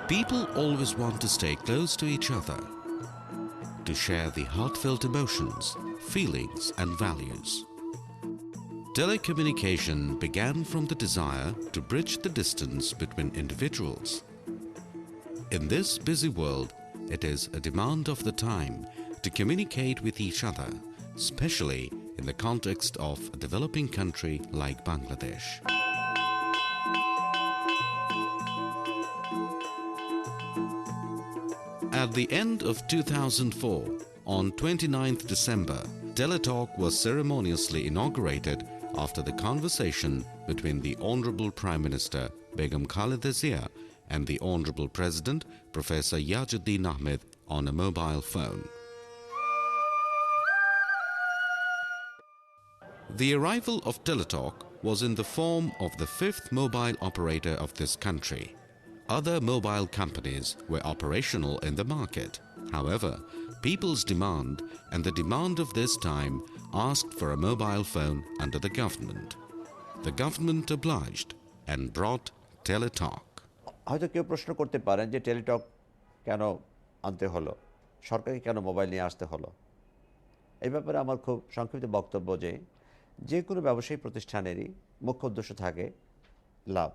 People always want to stay close to each other, to share the heartfelt emotions, feelings, and values. Telecommunication began from the desire to bridge the distance between individuals. In this busy world, it is a demand of the time to communicate with each other, especially in the context of a developing country like Bangladesh. At the end of 2004, on 29th December, Teletalk was ceremoniously inaugurated after the conversation between the Honorable Prime Minister Begum Khaleda Zia and the Honorable President Professor Yajuddin Ahmed on a mobile phone. The arrival of Teletalk was in the form of the fifth mobile operator of this country. Other mobile companies were operational in the market. However, people's demand and the demand of this time asked for a mobile phone under the government. The government obliged and brought Teletalk. হয়তো কেউ প্রশ্ন করতে পারেন যে Teletalk কেন আনতে হলো, সরকারকে কেন মোবাইল নিয়ে আসতে হলো। এই ব্যাপারে আমার খুব সংক্ষিপ্ত বক্তব্য যে কোনো ব্যবসায়ী প্রতিষ্ঠানেরই মুখ্য উদ্দেশ্য থাকে লাভ।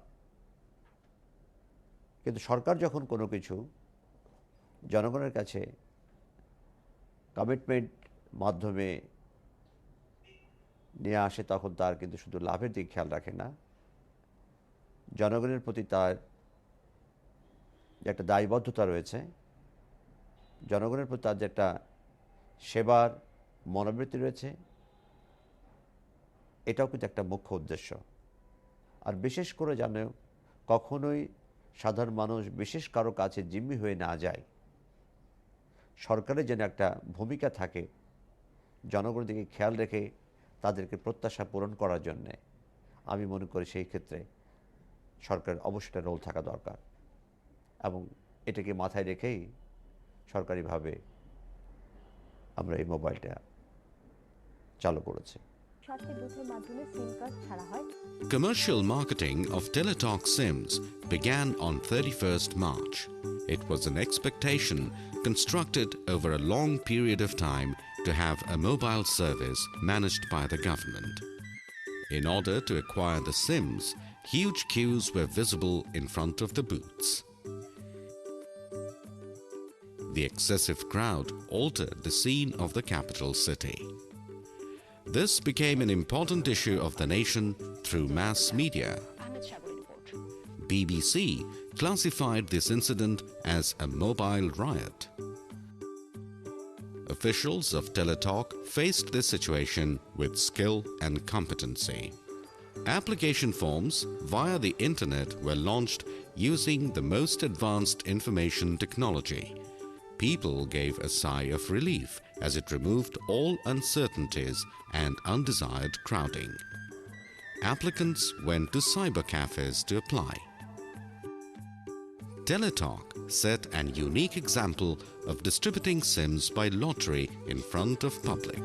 কিন্তু সরকার যখন কোনো কিছু জনগণের কাছে কমিটমেন্ট মাধ্যমে নিয়ে আসে তখন তার কিন্তু শুধু লাভের দিক খেয়াল রাখে না, জনগণের প্রতি তার যে একটা দায়বদ্ধতা রয়েছে, জনগণের প্রতি তার যে একটা সেবার মনোবৃত্তি রয়েছে, এটাও কিন্তু একটা মুখ্য উদ্দেশ্য। আর বিশেষ করে যেন কখনোই সাধারণ মানুষ বিশেষ কারো কাছে জিম্মি হয়ে না যায়, সরকারের যেন একটা ভূমিকা থাকে জনগণের দিকে খেয়াল রেখে তাদেরকে প্রত্যাশা পূরণ করার জন্যে। আমি মনে করি সেই ক্ষেত্রে সরকারের অবশ্যই একটা রোল থাকা দরকার এবং এটাকে মাথায় রেখেই সরকারিভাবে আমরা এই মোবাইলটা চালু করেছি। Commercial marketing of Teletalk SIMs began on 31st March. It was an expectation constructed over a long period of time to have a mobile service managed by the government. In order to acquire the SIMs, huge queues were visible in front of the booths. The excessive crowd altered the scene of the capital city. This became an important issue of the nation through mass media. BBC classified this incident as a mobile riot. Officials of Teletalk faced this situation with skill and competency. Application forms via the internet were launched using the most advanced information technology. People gave a sigh of relief as it removed all uncertainties and undesired crowding. Applicants went to cyber cafes to apply. Teletalk set an unique example of distributing SIMs by lottery in front of public.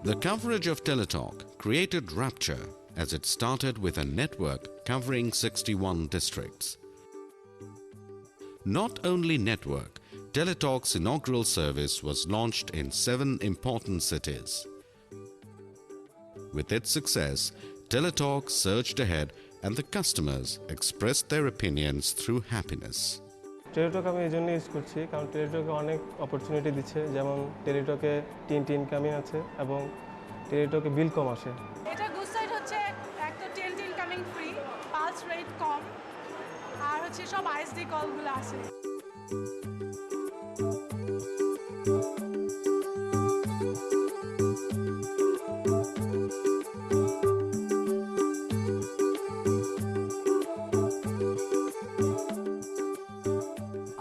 The coverage of Teletalk created rapture as it started with a network covering 61 districts. Not only network, Teletalk's inaugural service was launched in 7 important cities. With its success, Teletalk surged ahead and the customers expressed their opinions through happiness. Teletalk আমি এই জন্য use করছি কারণ টেলিটকে অনেক opportunity দিচ্ছে, যেমন টেলিটকে tin incoming আছে এবং টেলিটকে বিল কম আসে। এটা গুড সাইড হচ্ছে একটা টিন ইনকামিং ফ্রি, পালস রেট কম, আর হচ্ছে সব আইএসডি কলগুলো আছে।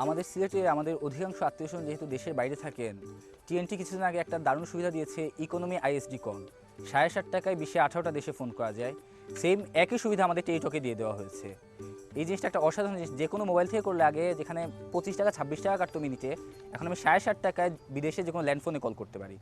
আমাদের সিলেটে আমাদের অধিকাংশ আত্মীয়স্বজন যেহেতু দেশের বাইরে থাকেন, টিএনটি কিছুদিন আগে একটা দারুণ সুবিধা দিয়েছে, ইকোনমি আইএসডি কল। 60 টাকায় 20-18টা দেশে ফোন করা যায়। সেম একই সুবিধা আমাদের টেলিটকে দিয়ে দেওয়া হয়েছে। এই জিনিসটা একটা অসাধারণ জিনিস। যে কোনো মোবাইল থেকে করলে আগে যেখানে 25 টাকা 26 টাকা কাটতো মিনিটে, এখন আমি 60.5 টাকায় বিদেশে যে কোনো ল্যান্ডফোনে কল করতে পারি।